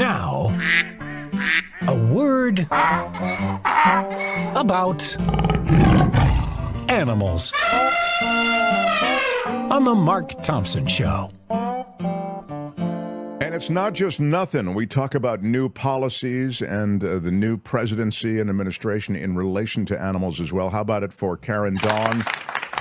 Now, a word about animals on the Mark Thompson Show. And it's not just nothing. We talk about new policies and the new presidency and administration in relation to animals as well. How about it for Karen Dawn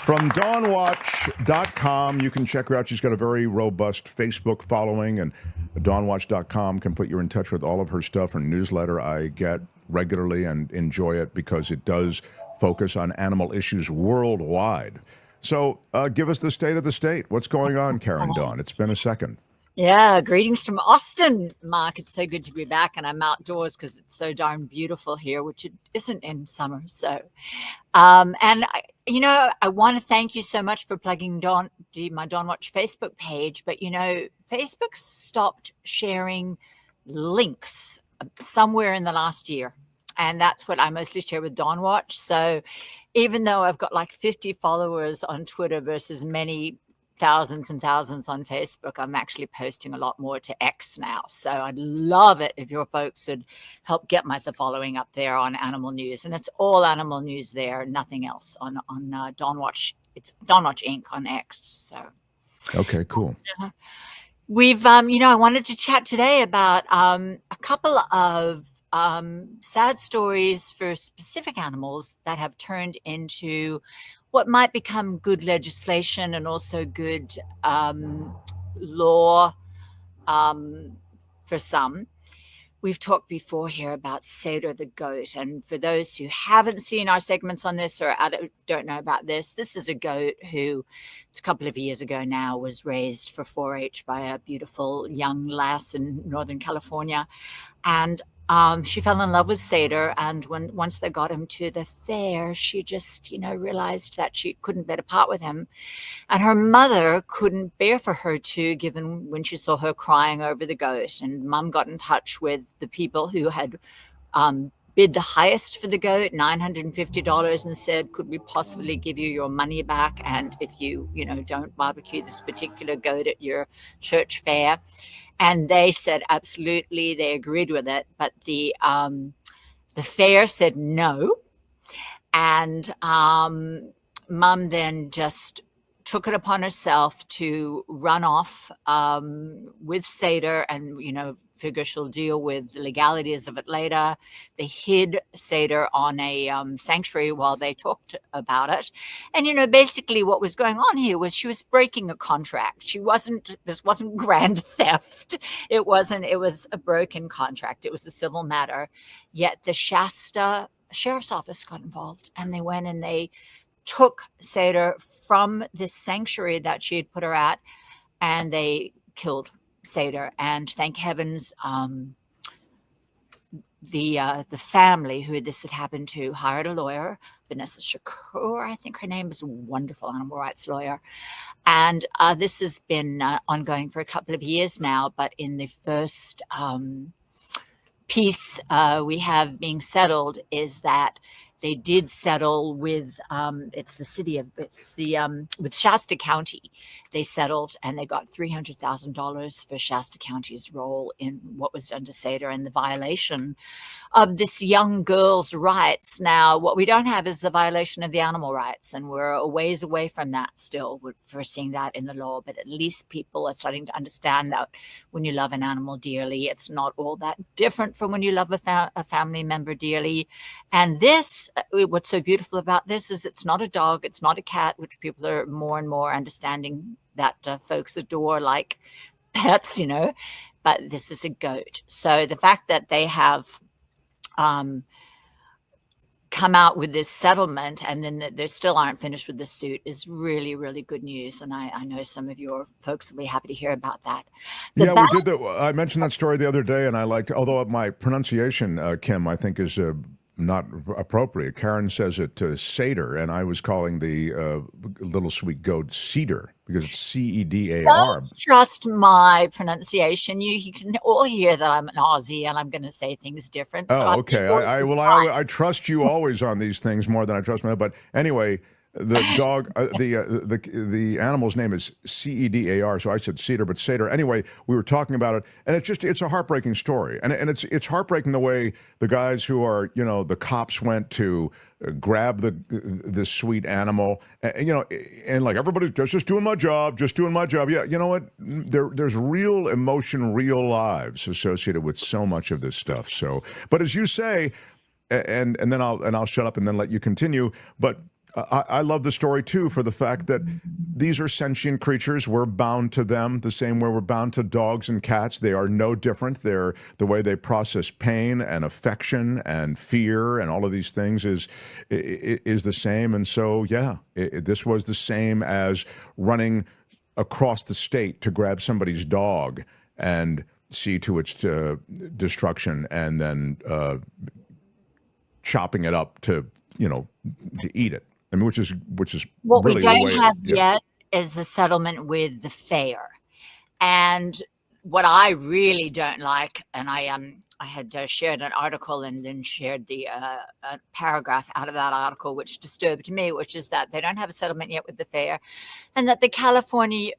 from DawnWatch.com? You can check her out. She's got a very robust Facebook following, and DawnWatch.com can put you in touch with all of her stuff. Her newsletter I get regularly and enjoy it because it does focus on animal issues worldwide. So give us the state of the state. What's going on, Karen Dawn? It's been a second. Yeah, greetings from Austin, Mark. It's so good to be back, and I'm outdoors because it's so darn beautiful here, which it isn't in summer. So, I want to thank you so much for plugging my DawnWatch Facebook page. But Facebook stopped sharing links somewhere in the last year, and that's what I mostly share with DawnWatch. So, even though I've got like 50 followers on Twitter versus many thousands and thousands on Facebook, I'm actually posting a lot more to X now. So I'd love it if your folks would help get the following up there on animal news. And it's all animal news there, nothing else on DawnWatch. It's DawnWatch Inc. on X. So okay, cool. We've I wanted to chat today about a couple of sad stories for specific animals that have turned into what might become good legislation and also good law for some. We've talked before here about Seder the goat. And for those who haven't seen our segments on this or don't know about this, this is a goat who, it's a couple of years ago now, was raised for 4-H by a beautiful young lass in Northern California. And she fell in love with Seder, and once they got him to the fair, she just, realized that she couldn't bear to part with him. And her mother couldn't bear for her to, given when she saw her crying over the goat. And Mum got in touch with the people who had bid the highest for the goat, $950, and said, could we possibly give you your money back? And if you, don't barbecue this particular goat at your church fair. And they said, absolutely, they agreed with it. But the fair said no. And Mum then just took it upon herself to run off with Seder and, figure she'll deal with the legalities of it later. They hid Seder on a sanctuary while they talked about it. And, basically what was going on here was she was breaking a contract. This wasn't grand theft. It was a broken contract. It was a civil matter. Yet the Shasta Sheriff's Office got involved, and they went and they took Seder from this sanctuary that she had put her at, and they killed Seder. And thank heavens, the family who this had happened to hired a lawyer, Vanessa Shakur, I think her name, is a wonderful animal rights lawyer. And this has been ongoing for a couple of years now. But in the first piece we have being settled is that they did settle with with Shasta County. They settled, and they got $300,000 for Shasta County's role in what was done to Seder and the violation of this young girl's rights. Now, what we don't have is the violation of the animal rights, and we're a ways away from that still. We're seeing that in the law, but at least people are starting to understand that when you love an animal dearly, it's not all that different from when you love a family member dearly. And this, what's so beautiful about this is it's not a dog, it's not a cat, which people are more and more understanding that folks adore like pets, but this is a goat. So the fact that they have come out with this settlement and then they still aren't finished with the suit is really, really good news. And I know some of your folks will be happy to hear about that. We did that. I mentioned that story the other day, and I liked, although my pronunciation, Kim, I think is not appropriate. Karen says it Seder, and I was calling the little sweet goat Cedar because it's Cedar. Don't trust my pronunciation. You can all hear that I'm an Aussie and I'm going to say things different. So okay. I trust you always on these things more than I trust me. But anyway, The dog, the animal's name is Cedar, so I said cedar, but satyr. Anyway, we were talking about it, and it's a heartbreaking story, and it's heartbreaking the way the guys who are, the cops went to grab this sweet animal, and like everybody's just doing my job, just doing my job. Yeah, you know what? There's real emotion, real lives associated with so much of this stuff. So, but as you say, and then I'll shut up and then let you continue. But I love the story too for the fact that these are sentient creatures. We're bound to them the same way we're bound to dogs and cats. They are no different. The way they process pain and affection and fear and all of these things is the same. And so, yeah, this was the same as running across the state to grab somebody's dog and see to its destruction, and then chopping it up to eat it. I mean, which is what really we don't the way have yet is a settlement with the fair. And what I really don't like, and I had shared an article and then shared the a paragraph out of that article, which disturbed me, which is that they don't have a settlement yet with the fair, and that the California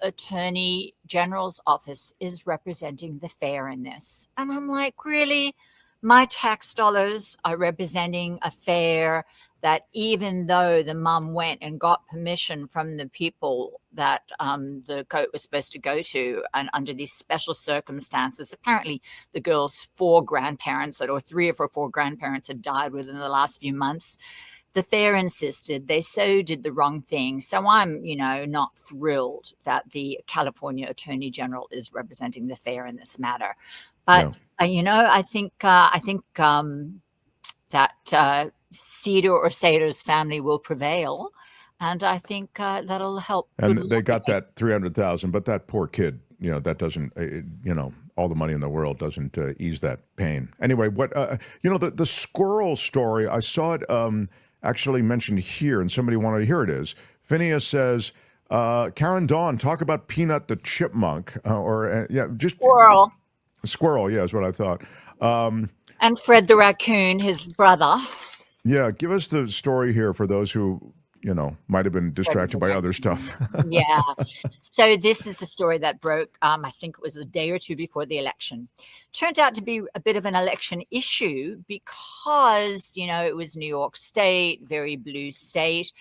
Attorney General's office is representing the fair in this. And I'm like, really? My tax dollars are representing a fair that, even though the mum went and got permission from the people that the goat was supposed to go to, and under these special circumstances, apparently the girl's 4 grandparents, or 3 or 4 grandparents, had died within the last few months. The fair insisted. They so did the wrong thing. So I'm, not thrilled that the California Attorney General is representing the fair in this matter. But I think that Cedar or Satyr's family will prevail, and I think that'll help. And they got that 300,000, but that poor kid, that doesn't, all the money in the world doesn't ease that pain. Anyway, what the squirrel story, I saw it actually mentioned here, and somebody wanted to hear it. Is Phineas says, Karen Dawn, talk about Peanut the chipmunk, just Squirrel, yeah, is what I thought. And Fred the raccoon, his brother. Yeah, give us the story here for those who, might have been distracted by other stuff. Yeah. So this is the story that broke, I think it was a day or two before the election. Turned out to be a bit of an election issue because, it was New York State, very blue state.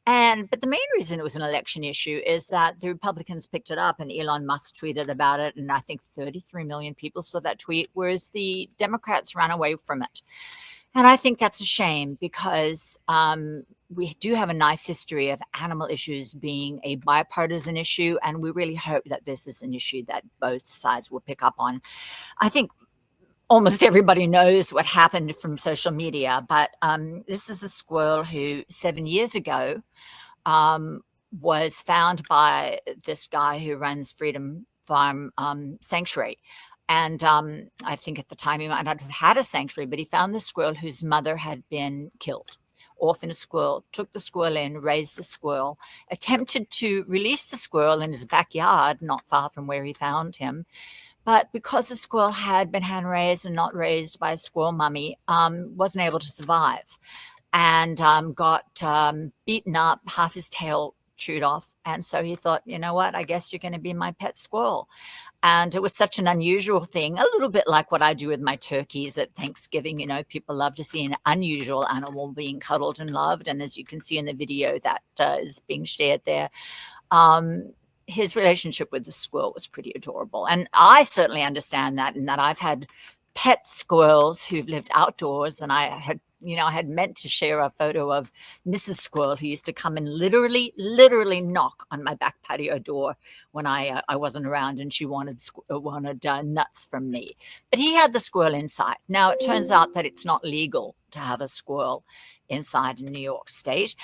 But the main reason it was an election issue is that the Republicans picked it up, and Elon Musk tweeted about it, and I think 33 million people saw that tweet, whereas the Democrats ran away from it. And I think that's a shame because we do have a nice history of animal issues being a bipartisan issue, and we really hope that this is an issue that both sides will pick up on. I think almost everybody knows what happened from social media, but this is a squirrel who 7 years ago was found by this guy who runs Freedom Farm Sanctuary. And I think at the time he might not have had a sanctuary, but he found the squirrel whose mother had been killed. Orphaned a squirrel, took the squirrel in, raised the squirrel, attempted to release the squirrel in his backyard, not far from where he found him. But because the squirrel had been hand-raised and not raised by a squirrel mummy, wasn't able to survive, and got beaten up, half his tail chewed off. And so he thought, you know what, I guess you're going to be my pet squirrel. And it was such an unusual thing, a little bit like what I do with my turkeys at Thanksgiving. People love to see an unusual animal being cuddled and loved. And as you can see in the video that is being shared there, his relationship with the squirrel was pretty adorable. And I certainly understand that, in that I've had pet squirrels who've lived outdoors, and I had meant to share a photo of Mrs. Squirrel, who used to come and literally knock on my back patio door when I wasn't around, and she wanted nuts from me. But he had the squirrel inside. Now, it turns out that it's not legal to have a squirrel inside in New York State.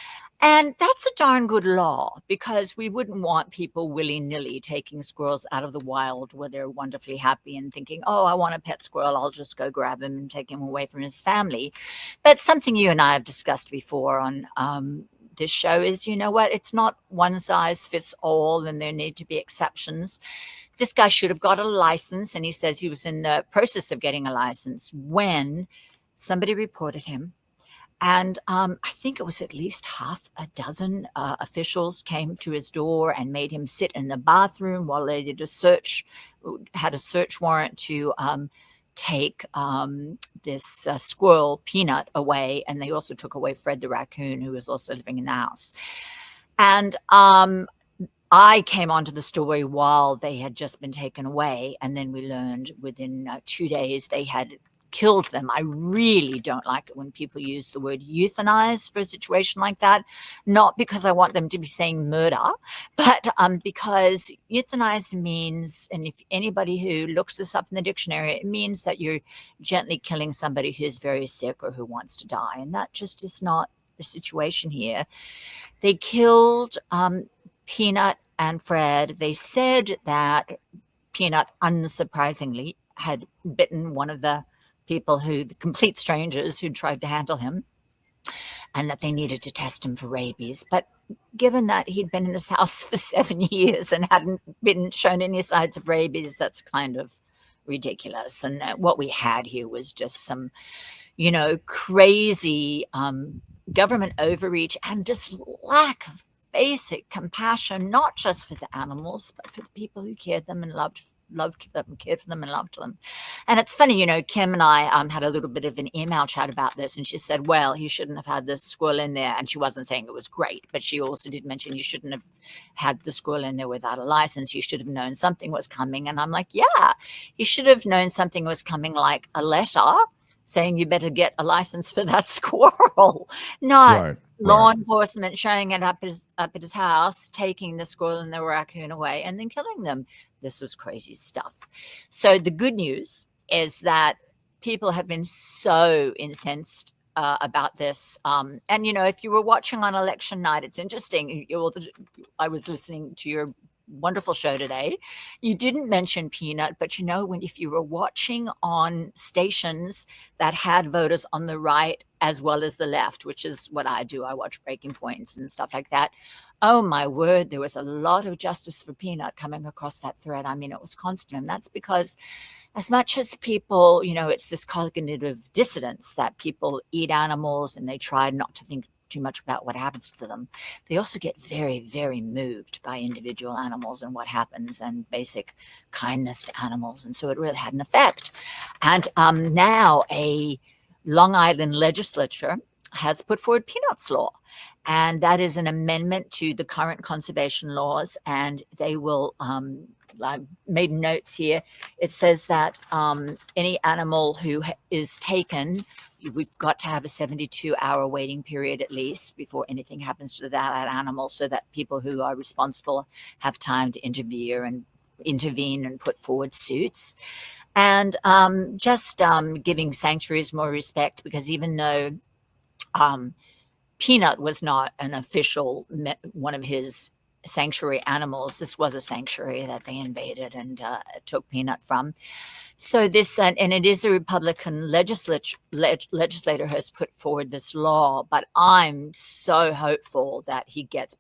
And that's a darn good law, because we wouldn't want people willy-nilly taking squirrels out of the wild where they're wonderfully happy and thinking, oh, I want a pet squirrel, I'll just go grab him and take him away from his family. But something you and I have discussed before on this show is, you know what, it's not one size fits all, and there need to be exceptions. This guy should have got a license, and he says he was in the process of getting a license when somebody reported him. And I think it was at least half a dozen officials came to his door and made him sit in the bathroom while they did had a search warrant to take this squirrel, Peanut, away. And they also took away Fred the raccoon, who was also living in the house. And I came onto the story while they had just been taken away. And then we learned within 2 days they had killed them. I really don't like it when people use the word euthanize for a situation like that, not because I want them to be saying murder, but because euthanize means, and if anybody who looks this up in the dictionary, it means that you're gently killing somebody who's very sick or who wants to die. And that just is not the situation here. They killed Peanut and Fred. They said that Peanut, unsurprisingly, had bitten one of the people the complete strangers who tried to handle him, and that they needed to test him for rabies. But given that he'd been in this house for 7 years and hadn't been shown any signs of rabies, that's kind of ridiculous. And what we had here was just some, crazy government overreach and just lack of basic compassion, not just for the animals, but for the people who cared them and loved them, cared for them and loved them. And it's funny, Kim and I had a little bit of an email chat about this, and she said, well, he shouldn't have had the squirrel in there. And she wasn't saying it was great, but she also did mention you shouldn't have had the squirrel in there without a license. You should have known something was coming. And I'm like, yeah, you should have known something was coming, like a letter saying you better get a license for that squirrel, not law enforcement showing it up at his house, taking the squirrel and the raccoon away and then killing them. This was crazy stuff. So the good news is that people have been so incensed about this. And, if you were watching on election night, it's interesting. I was listening to your wonderful show today. You didn't mention Peanut, but if you were watching on stations that had voters on the right as well as the left, which is what I do, I watch Breaking Points and stuff like that. Oh my word, there was a lot of justice for Peanut coming across that thread. I mean, it was constant. And that's because as much as people, it's this cognitive dissonance that people eat animals and they try not to think too much about what happens to them. They also get very, very moved by individual animals and what happens and basic kindness to animals. And so it really had an effect. And now a Long Island legislature has put forward Peanut's Law. And that is an amendment to the current conservation laws. And they will, I made notes here. It says that any animal who is taken, we've got to have a 72-hour waiting period at least before anything happens to that animal, so that people who are responsible have time to intervene and put forward suits. And just giving sanctuaries more respect, because even though Peanut was not an official, one of his sanctuary animals, this was a sanctuary that they invaded and took Peanut from. So this, and it is a Republican legislator has put forward this law, but I'm so hopeful that he gets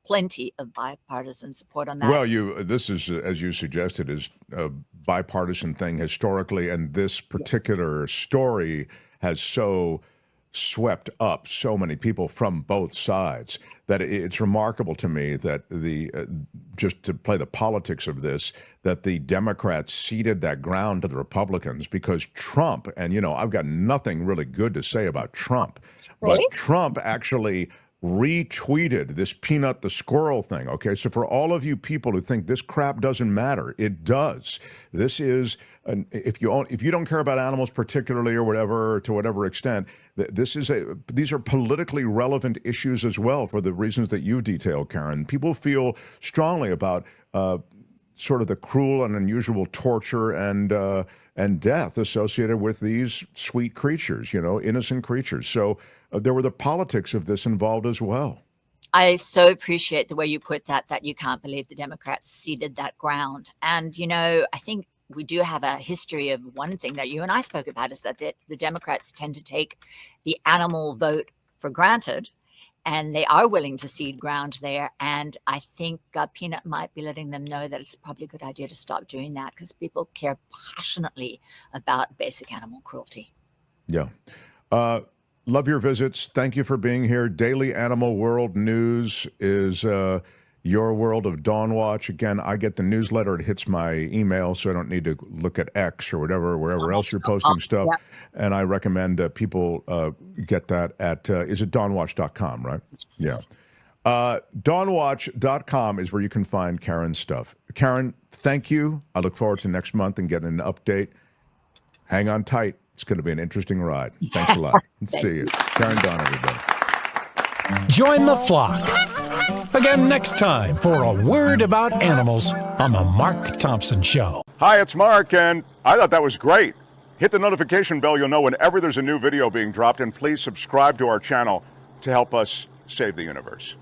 plenty of bipartisan support on that. Well, this is, as you suggested, is a bipartisan thing historically, and this particular story has so swept up so many people from both sides that it's remarkable to me that just to play the politics of this, that the Democrats ceded that ground to the Republicans, because Trump, and I've got nothing really good to say about Trump, Really? but Trump actually retweeted this Peanut the squirrel thing. Okay, so for all of you people who think this crap doesn't matter, it does. This is if you don't care about animals particularly or whatever, to whatever extent, these are politically relevant issues as well, for the reasons that you detailed, Karen. People feel strongly about sort of the cruel and unusual torture and death associated with these sweet creatures, innocent creatures. So there were the politics of this involved as well. I so appreciate the way you put that you can't believe the Democrats ceded that ground. And, I think we do have a history of one thing that you and I spoke about, is that the Democrats tend to take the animal vote for granted, and they are willing to cede ground there. And I think Peanut might be letting them know that it's probably a good idea to stop doing that, because people care passionately about basic animal cruelty. Yeah. Love your visits. Thank you for being here. Daily Animal World News is your world of DawnWatch. Again, I get the newsletter. It hits my email, so I don't need to look at X or wherever else you're posting stuff. Yep. And I recommend people get that at, is it DawnWatch.com, right? Yes. Yeah. DawnWatch.com is where you can find Karen's stuff. Karen, thank you. I look forward to next month and getting an update. Hang on tight. It's going to be an interesting ride. Thanks a lot. See you. Karen Dawn, everybody. Join the flock. Again next time for A Word About Animals on The Mark Thompson Show. Hi, it's Mark, and I thought that was great. Hit the notification bell. You'll know whenever there's a new video being dropped, and please subscribe to our channel to help us save the universe.